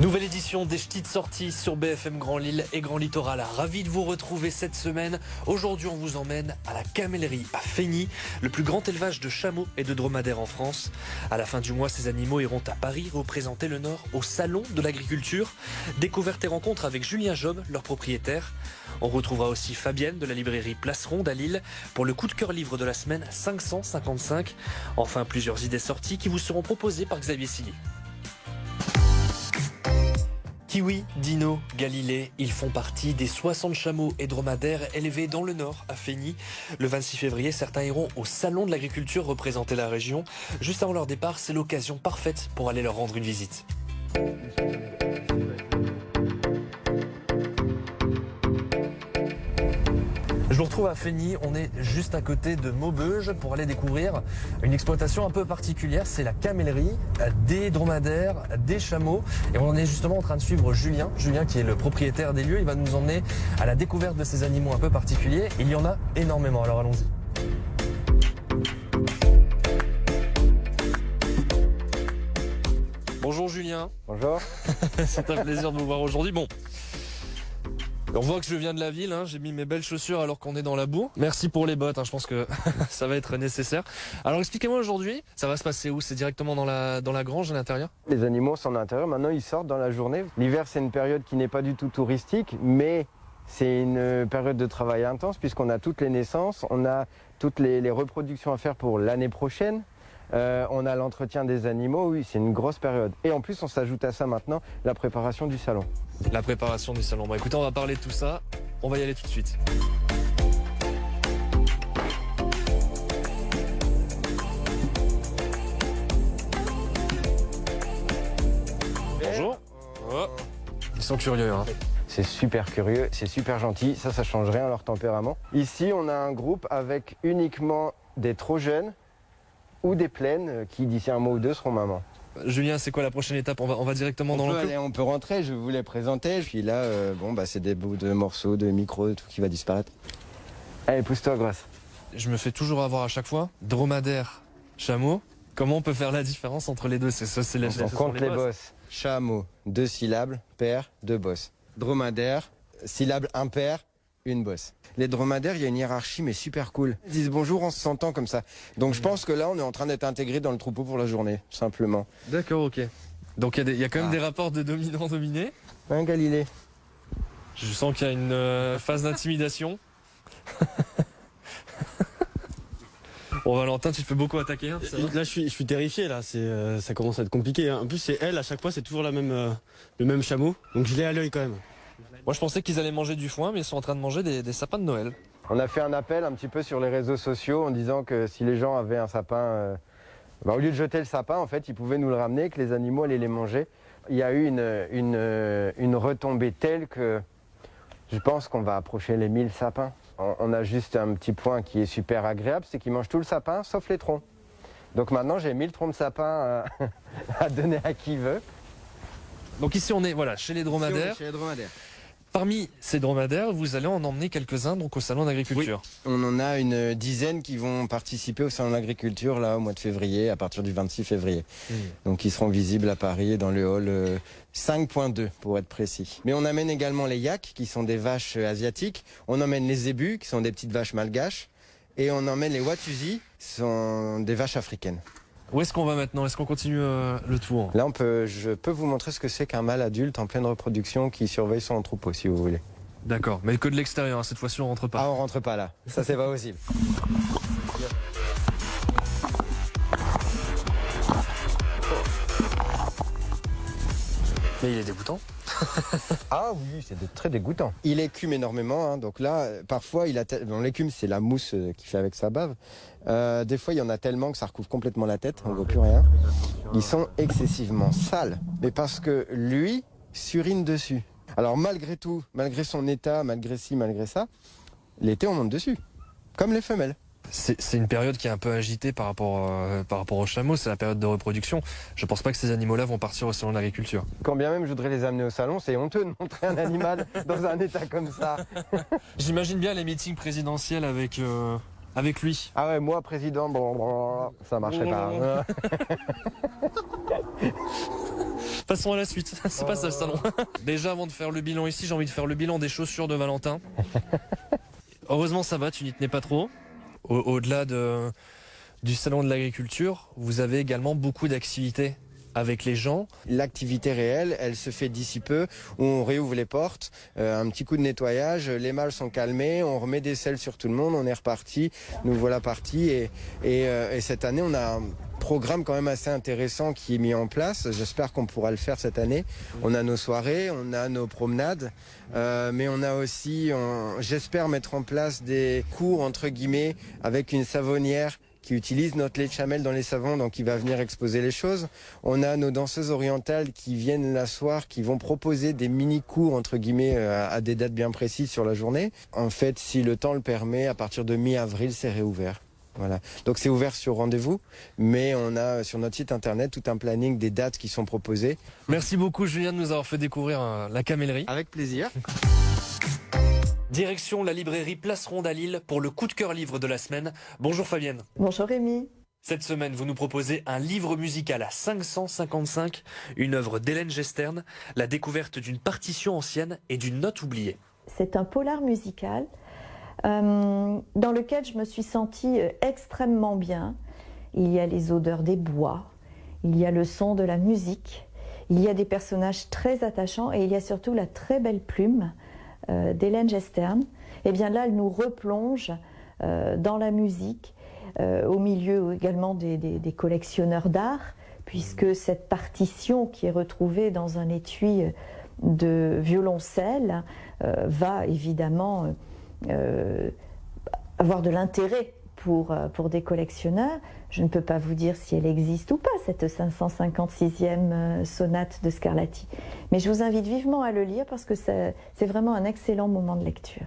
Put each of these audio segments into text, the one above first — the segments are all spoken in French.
Nouvelle édition des Ch'tis de sortie sur BFM Grand Lille et Grand Littoral. Ravi de vous retrouver cette semaine. Aujourd'hui, on vous emmène à la Camellerie à Feigny, le plus grand élevage de chameaux et de dromadaires en France. À la fin du mois, ces animaux iront à Paris représenter le Nord au Salon de l'Agriculture. Découvertes et rencontres avec Julien Job, leur propriétaire. On retrouvera aussi Fabienne de la librairie Place Ronde à Lille pour le coup de cœur livre de la semaine 555. Enfin, plusieurs idées sorties qui vous seront proposées par Xavier Silly. Kiwi, Dino, Galilée, ils font partie des 60 chameaux et dromadaires élevés dans le Nord, à Feigny. Le 26 février, certains iront au Salon de l'Agriculture représenter la région. Juste avant leur départ, c'est l'occasion parfaite pour aller leur rendre une visite. Je vous retrouve à Feigny, on est juste à côté de Maubeuge pour aller découvrir une exploitation un peu particulière. C'est la camellerie, des dromadaires, des chameaux. Et on est justement en train de suivre Julien qui est le propriétaire des lieux. Il va nous emmener à la découverte de ces animaux un peu particuliers. Il y en a énormément, alors allons-y. Bonjour Julien. Bonjour. C'est un plaisir de vous voir aujourd'hui. Bon. On voit que je viens de la ville, hein. J'ai mis mes belles chaussures alors qu'on est dans la boue. Merci pour les bottes, hein. Je pense que ça va être nécessaire. Alors expliquez-moi aujourd'hui, ça va se passer où? C'est directement dans la grange à l'intérieur? Les animaux sont à l'intérieur, maintenant ils sortent dans la journée. L'hiver c'est une période qui n'est pas du tout touristique, mais c'est une période de travail intense puisqu'on a toutes les naissances, on a toutes les reproductions à faire pour l'année prochaine. On a l'entretien des animaux, oui, c'est une grosse période. Et en plus, on s'ajoute à ça maintenant la préparation du salon. La préparation du salon. Bon, écoutez, on va parler de tout ça. On va y aller tout de suite. Bonjour. Oh. Ils sont curieux, hein. C'est super curieux, c'est super gentil, ça change rien à leur tempérament. Ici, on a un groupe avec uniquement des trop jeunes ou des plaines qui, d'ici un mois ou deux, seront mamans. Julien, c'est quoi la prochaine étape? On va directement dans l'enclos. On peut rentrer, je vous les présenter. Puis là, c'est des bouts de morceaux, de micros, de tout qui va disparaître. Allez, pousse-toi, Grasse. Je me fais toujours avoir à chaque fois. Dromadaire, chameau. Comment on peut faire la différence entre les deux? On compte les bosses. Chameau, 2 syllabes, paire, 2 bosses. Dromadaire, syllabe impair, 1 bosse. Les dromadaires, il y a une hiérarchie, mais super cool. Ils disent bonjour en se sentant comme ça. Donc je pense que là, on est en train d'être intégré dans le troupeau pour la journée, simplement. D'accord, ok. Donc il y a quand même des rapports de dominant-dominé. Hein, Galilée? Je sens qu'il y a une phase d'intimidation. Bon, Valentin, tu te fais beaucoup attaquer. Hein, là, je suis terrifié. Là, ça commence à être compliqué. Hein. En plus, c'est elle. À chaque fois, c'est toujours le même chameau. Donc, je l'ai à l'œil quand même. Moi, je pensais qu'ils allaient manger du foin, mais ils sont en train de manger des sapins de Noël. On a fait un appel un petit peu sur les réseaux sociaux en disant que si les gens avaient un sapin, au lieu de jeter le sapin, en fait, ils pouvaient nous le ramener, que les animaux allaient les manger. Il y a eu une retombée telle que je pense qu'on va approcher les 1000 sapins. On a juste un petit point qui est super agréable, c'est qu'ils mangent tout le sapin, sauf les troncs. Donc maintenant, j'ai 1000 troncs de sapin à donner à qui veut. Donc ici, on est chez les dromadaires. Chez les dromadaires. Parmi ces dromadaires, vous allez en emmener quelques-uns donc au Salon d'Agriculture. Oui. On en a une dizaine qui vont participer au Salon d'Agriculture là au mois de février, à partir du 26 février. Donc ils seront visibles à Paris dans le hall 5.2 pour être précis. Mais on amène également les yaks qui sont des vaches asiatiques. On emmène les zébus qui sont des petites vaches malgaches. Et on emmène les watusi qui sont des vaches africaines. Où est-ce qu'on va maintenant? Est-ce qu'on continue le tour? Là, je peux vous montrer ce que c'est qu'un mâle adulte en pleine reproduction qui surveille son troupeau, si vous voulez. D'accord, mais que de l'extérieur, hein. Cette fois-ci on rentre pas. Ah, on rentre pas là, ça c'est pas possible. Mais il est dégoûtant. Ah oui, c'est très dégoûtant. Il écume énormément, hein. Donc là, parfois, l'écume, c'est la mousse qu'il fait avec sa bave. Des fois, il y en a tellement que ça recouvre complètement la tête, on ne voit plus rien. Ils sont excessivement sales, mais parce que lui surine dessus. Alors malgré tout, malgré son état, malgré ci, malgré ça, l'été, on monte dessus, comme les femelles. C'est une période qui est un peu agitée par rapport aux chameaux, c'est la période de reproduction. Je pense pas que ces animaux-là vont partir au salon de l'agriculture. Quand bien même je voudrais les amener au salon, c'est honteux de montrer un animal dans un état comme ça. J'imagine bien les meetings présidentiels avec avec lui. Ah ouais, moi président, bon, ça marcherait pas. Passons à la suite, c'est pas ça le salon. Déjà avant de faire le bilan ici, j'ai envie de faire le bilan des chaussures de Valentin. Heureusement ça va, tu n'y tenais pas trop. Au-delà du salon de l'agriculture, vous avez également beaucoup d'activités avec les gens. L'activité réelle, elle se fait d'ici peu, où on réouvre les portes, un petit coup de nettoyage, les mâles sont calmés, on remet des selles sur tout le monde, on est reparti, nous voilà partis et cette année on a un programme quand même assez intéressant qui est mis en place. J'espère qu'on pourra le faire cette année. On a nos soirées, on a nos promenades, mais on a aussi, j'espère mettre en place des cours entre guillemets avec une savonnière qui utilise notre lait de chamel dans les savons, donc qui va venir exposer les choses. On a nos danseuses orientales qui viennent l'asseoir, qui vont proposer des mini-cours, entre guillemets, à des dates bien précises sur la journée. En fait, si le temps le permet, à partir de mi-avril, c'est réouvert. Voilà. Donc c'est ouvert sur rendez-vous, mais on a sur notre site internet tout un planning des dates qui sont proposées. Merci beaucoup Julien de nous avoir fait découvrir la camellerie. Avec plaisir. Direction la librairie Place Ronde à Lille pour le coup de cœur livre de la semaine. Bonjour Fabienne. Bonjour Rémi. Cette semaine, vous nous proposez un livre musical à 555, une œuvre d'Hélène Gestern, la découverte d'une partition ancienne et d'une note oubliée. C'est un polar musical dans lequel je me suis sentie extrêmement bien. Il y a les odeurs des bois, il y a le son de la musique, il y a des personnages très attachants et il y a surtout la très belle plume d'Hélène Gestern. Et bien là, elle nous replonge dans la musique, au milieu également des collectionneurs d'art, puisque cette partition qui est retrouvée dans un étui de violoncelle va évidemment avoir de l'intérêt pour des collectionneurs. Je ne peux pas vous dire si elle existe ou pas, cette 556e sonate de Scarlatti. Mais je vous invite vivement à le lire parce que c'est vraiment un excellent moment de lecture.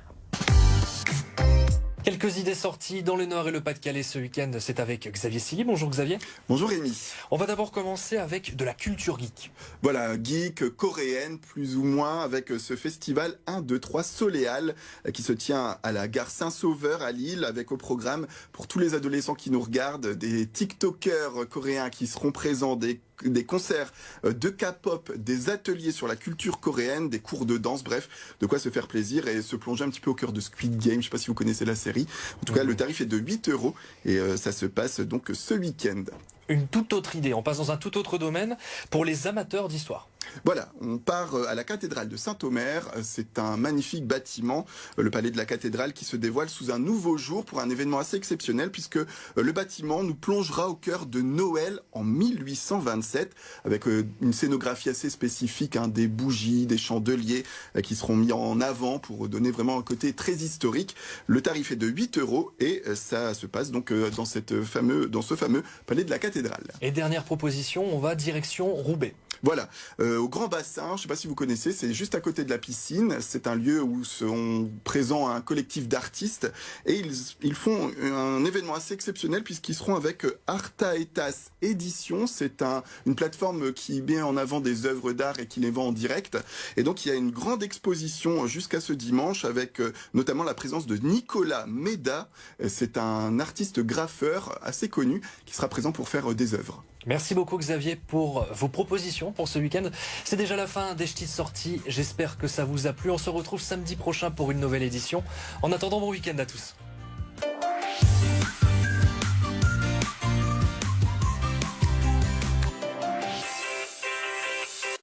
Quelques idées sorties dans le Nord et le Pas-de-Calais ce week-end, c'est avec Xavier Silly. Bonjour Xavier. Bonjour Rémi. On va d'abord commencer avec de la culture geek. Voilà, geek coréenne plus ou moins, avec ce festival 1, 2, 3 Soleal qui se tient à la gare Saint-Sauveur à Lille, avec au programme pour tous les adolescents qui nous regardent des TikTokers coréens qui seront présents, des concerts de K-pop, des ateliers sur la culture coréenne, des cours de danse, bref, de quoi se faire plaisir et se plonger un petit peu au cœur de Squid Game. Je ne sais pas si vous connaissez la série. En tout cas, le tarif est de 8 € et ça se passe donc ce week-end. Une toute autre idée, on passe dans un tout autre domaine pour les amateurs d'histoire. Voilà, on part à la cathédrale de Saint-Omer. C'est un magnifique bâtiment, le palais de la cathédrale, qui se dévoile sous un nouveau jour pour un événement assez exceptionnel, puisque le bâtiment nous plongera au cœur de Noël en 1827, avec une scénographie assez spécifique, des bougies, des chandeliers qui seront mis en avant pour donner vraiment un côté très historique. Le tarif est de 8 € et ça se passe donc dans ce fameux palais de la cathédrale. Et dernière proposition, on va direction Roubaix. Voilà, au Grand Bassin, je ne sais pas si vous connaissez, c'est juste à côté de la piscine. C'est un lieu où sont présents un collectif d'artistes et ils font un événement assez exceptionnel puisqu'ils seront avec Artaetas Éditions. C'est une plateforme qui met en avant des œuvres d'art et qui les vend en direct. Et donc il y a une grande exposition jusqu'à ce dimanche avec notamment la présence de Nicolas Méda. C'est un artiste graffeur assez connu qui sera présent pour faire des œuvres. Merci beaucoup Xavier pour vos propositions pour ce week-end. C'est déjà la fin des Ch'tis sorties. J'espère que ça vous a plu. On se retrouve samedi prochain pour une nouvelle édition. En attendant, bon week-end à tous.